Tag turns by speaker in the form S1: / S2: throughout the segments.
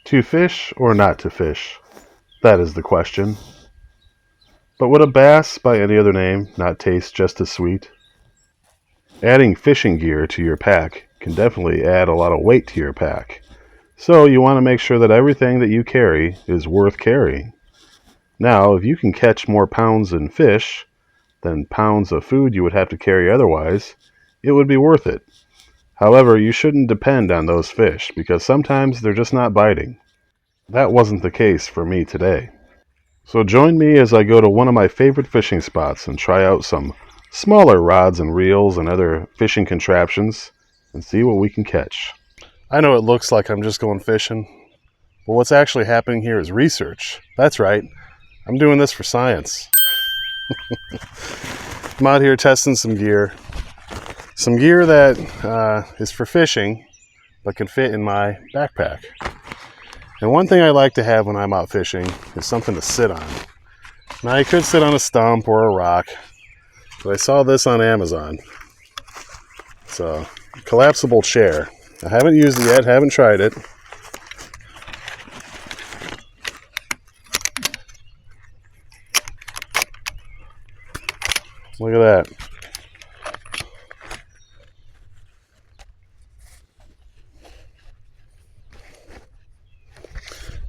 S1: To fish or not to fish? That is the question. But would a bass by any other name not taste just as sweet? Adding fishing gear to your pack can definitely add a lot of weight to your pack. So you want to make sure that everything that you carry is worth carrying. Now, if you can catch more pounds in fish than pounds of food you would have to carry otherwise, it would be worth it. However, you shouldn't depend on those fish because sometimes they're just not biting. That wasn't the case for me today. So join me as I go to one of my favorite fishing spots and try out some smaller rods and reels and other fishing contraptions and see what we can catch. I know it looks like I'm just going fishing, but what's actually happening here is research. That's right, I'm doing this for science. I'm out here testing some gear. Some gear that is for fishing, but can fit in my backpack. And one thing I like to have when I'm out fishing is something to sit on. Now, you could sit on a stump or a rock, but I saw this on Amazon. It's a collapsible chair. I haven't used it yet, haven't tried it. Look at that.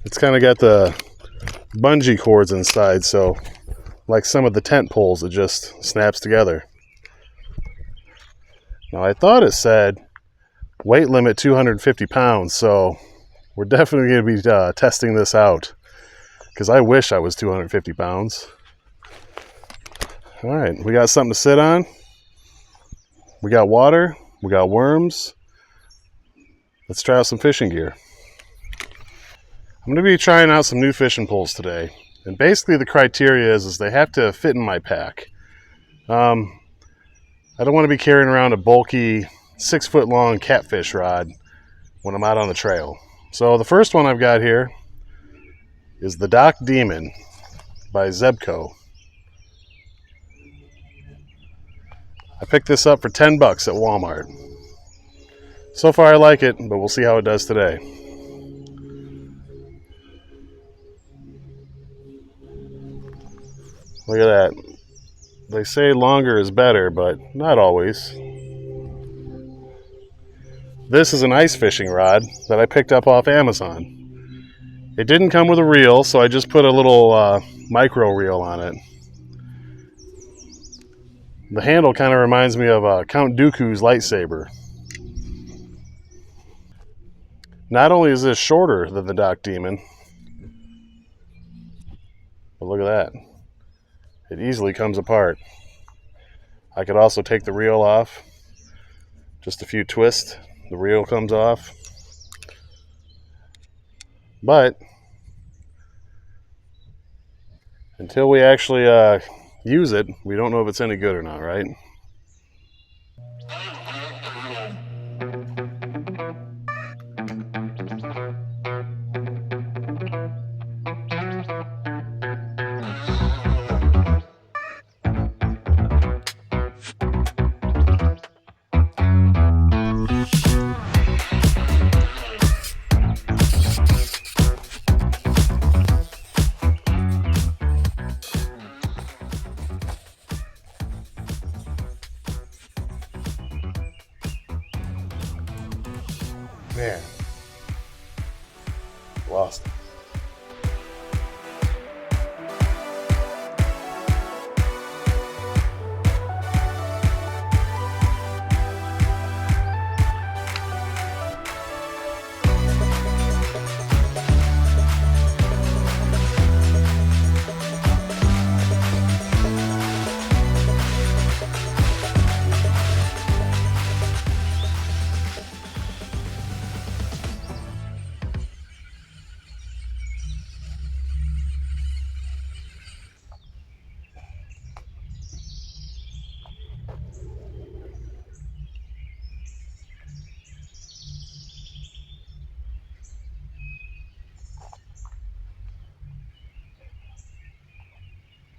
S1: It's kind of got the bungee cords inside, so like some of the tent poles, it just snaps together. Now, I thought it said weight limit 250 pounds, so we're definitely going to be testing this out because I wish I was 250 pounds. All right, we got something to sit on. We got water. We got worms. Let's try out some fishing gear. I'm going to be trying out some new fishing poles today. And basically the criteria is they have to fit in my pack. I don't want to be carrying around a bulky 6-foot long catfish rod when I'm out on the trail. So the first one I've got here is the Dock Demon by Zebco. I picked this up for $10 at Walmart. So far I like it, but we'll see how it does today. Look at that. They say longer is better, but not always. This is an ice fishing rod that I picked up off Amazon. It didn't come with a reel, so I just put a little micro reel on it. The handle kind of reminds me of Count Dooku's lightsaber. Not only is this shorter than the Dock Demon, but look at that. It easily comes apart. I could also take the reel off. Just a few twists, the reel comes off. But until we actually use it, we don't know if it's any good or not, right? Man, lost it.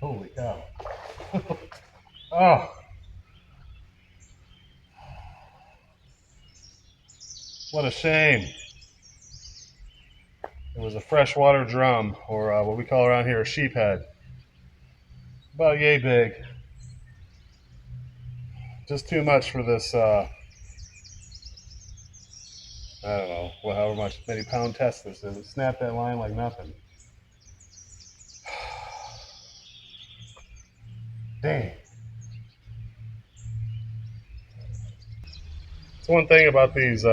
S1: Holy cow. Oh, what a shame. It was a freshwater drum, or what we call around here a sheephead. About yay big. Just too much for this, I don't know, however much, many pound test this is. It snapped that line like nothing. Dang. It's one thing about these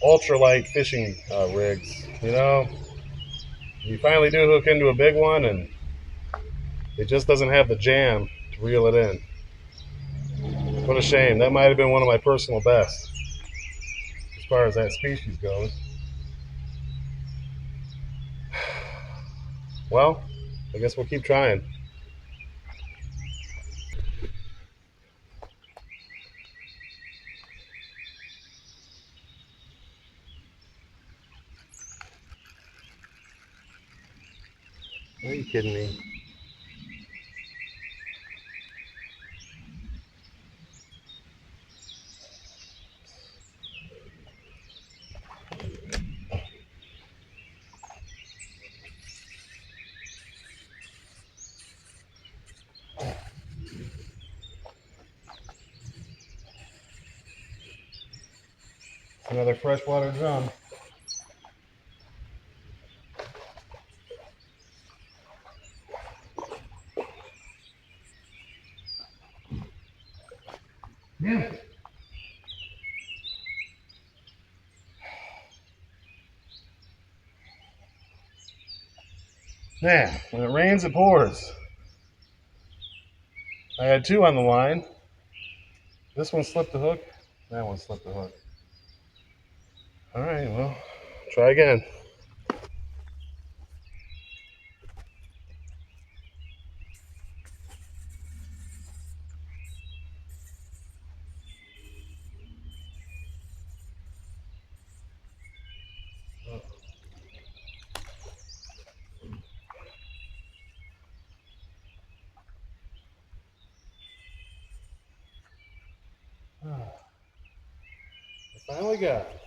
S1: ultralight fishing rigs. You finally do hook into a big one and it just doesn't have the jam to reel it in. What a shame. That might have been one of my personal bests as far as that species goes. Well, I guess we'll keep trying. Are you kidding me? Another freshwater drum. Yeah. Man, when it rains, it pours. I had two on the line. This one slipped the hook. That one slipped the hook. All right, well, try again. I finally got it.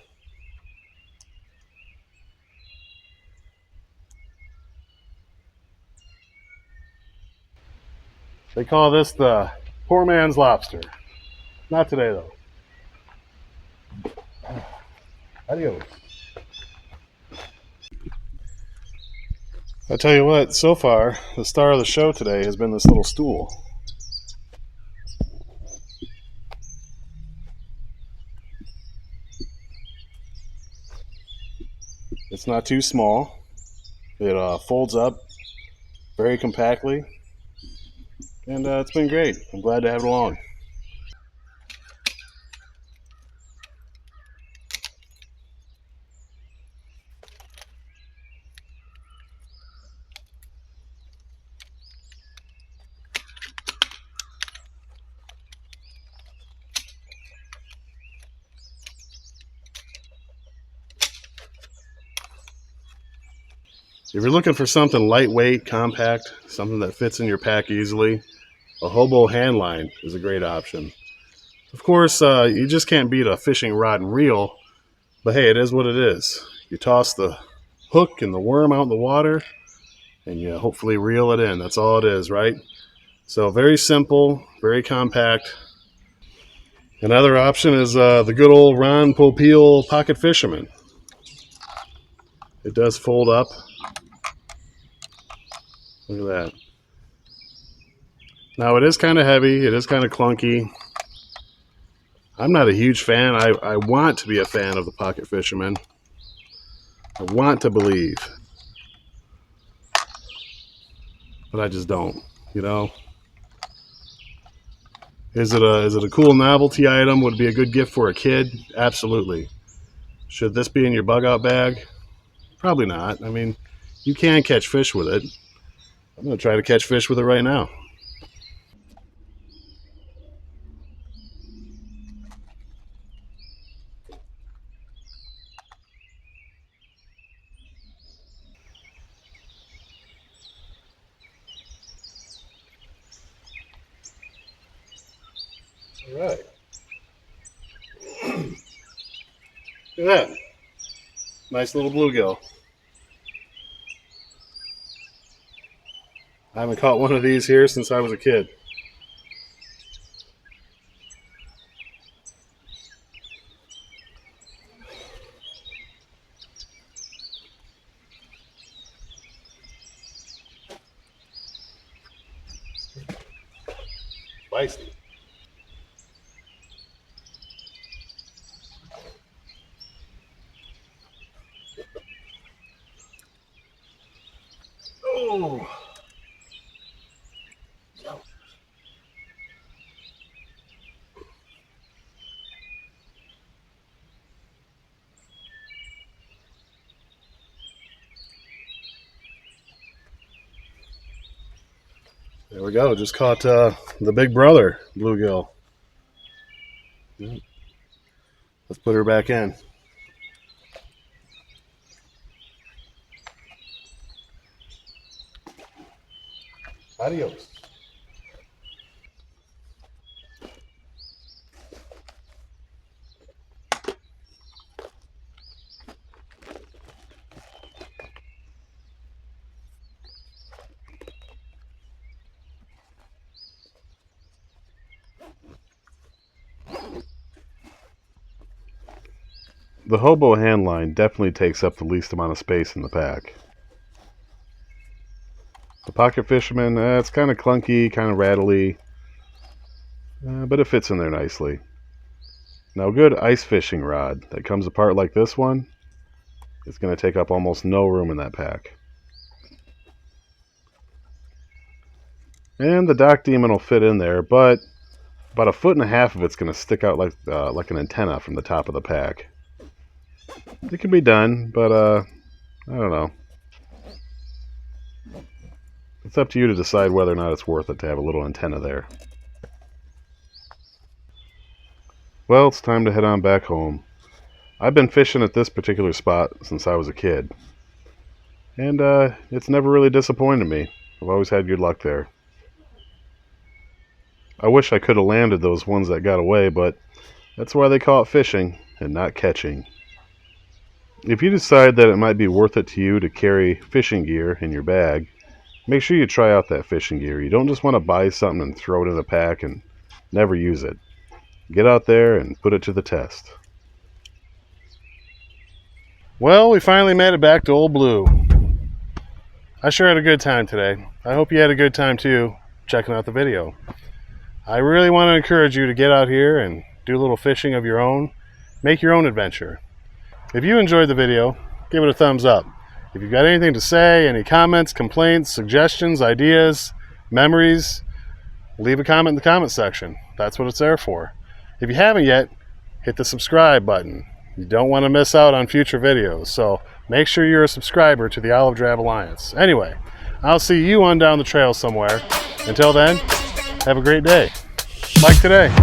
S1: They call this the poor man's lobster. Not today, though. Adios. I tell you what, so far, the star of the show today has been this little stool. It's not too small. It folds up very compactly, and it's been great. I'm glad to have it along. If you're looking for something lightweight, compact, something that fits in your pack easily, a hobo hand line is a great option. Of course, you just can't beat a fishing rod and reel, but hey, it is what it is. You toss the hook and the worm out in the water, and you hopefully reel it in. That's all it is, right? So very simple, very compact. Another option is the good old Ron Popeil Pocket Fisherman. It does fold up. Look at that. Now it is kind of heavy. It is kind of clunky. I'm not a huge fan. I want to be a fan of the Pocket Fisherman. I want to believe, but I just don't. You know, is it a cool novelty item? Would it be a good gift for a kid? Absolutely. Should this be in your bug out bag? Probably not. I mean, you can catch fish with it. I'm going to try to catch fish with it right now. All right. Look at that. Nice little bluegill. I haven't caught one of these here since I was a kid. Feisty. Oh! There we go. Just caught the big brother bluegill. Yep. Let's put her back in. Adios. The hobo hand line definitely takes up the least amount of space in the pack. The pocket fisherman, it's kind of clunky, kind of rattly, but it fits in there nicely. Now, a good ice fishing rod that comes apart like this one is going to take up almost no room in that pack. And the dock demon will fit in there, but about 1.5 feet of it's going to stick out like an antenna from the top of the pack. It can be done, but I don't know. It's up to you to decide whether or not it's worth it to have a little antenna there. Well, it's time to head on back home. I've been fishing at this particular spot since I was a kid, and it's never really disappointed me. I've always had good luck there. I wish I could have landed those ones that got away, but that's why they call it fishing and not catching. If you decide that it might be worth it to you to carry fishing gear in your bag, make sure you try out that fishing gear. You don't just want to buy something and throw it in a pack and never use it. Get out there and put it to the test. Well, we finally made it back to Old Blue. I sure had a good time today. I hope you had a good time too, checking out the video. I really want to encourage you to get out here and do a little fishing of your own. Make your own adventure. If you enjoyed the video, give it a thumbs up. If you've got anything to say, any comments, complaints, suggestions, ideas, memories, leave a comment in the comment section. That's what it's there for. If you haven't yet, hit the subscribe button. You don't want to miss out on future videos, so make sure you're a subscriber to the Olive Drab Alliance. Anyway, I'll see you on down the trail somewhere. Until then, have a great day. Like today.